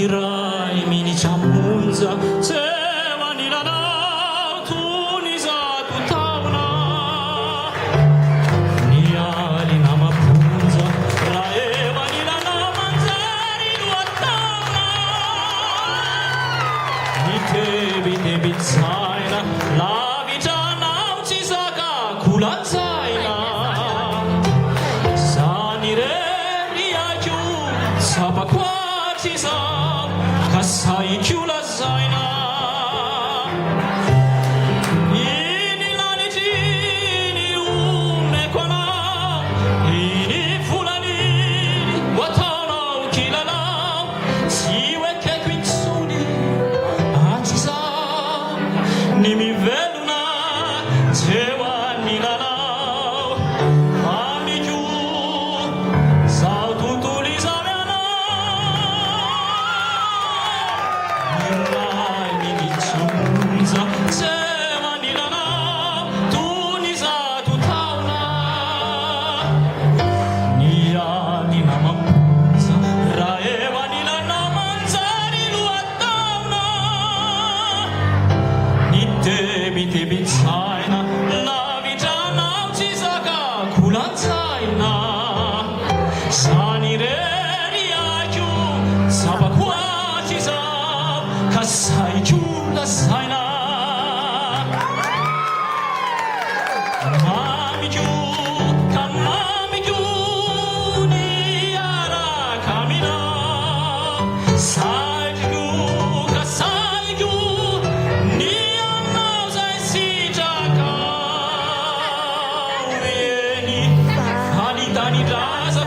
Rai mini chamunza sewa nilana tuniza tutauna niali na mapunza raewa nilana manzari duatauna nitebi tebi tsaina lavi jana uchisaka kulanzaina sanire riachu sapakwa Kasai chula zaina ini lani jini umekwana ini fulani watana ukilala siweke kwitsuni achiza nimiveluna tewa nilala amiju saututuliza Tebi tsaina lavi jana uchisaka kulanzaina sanire riachu sabakwa chisa kasai chula saina kamamiju niara kamina saiju kasaiju Dani Daza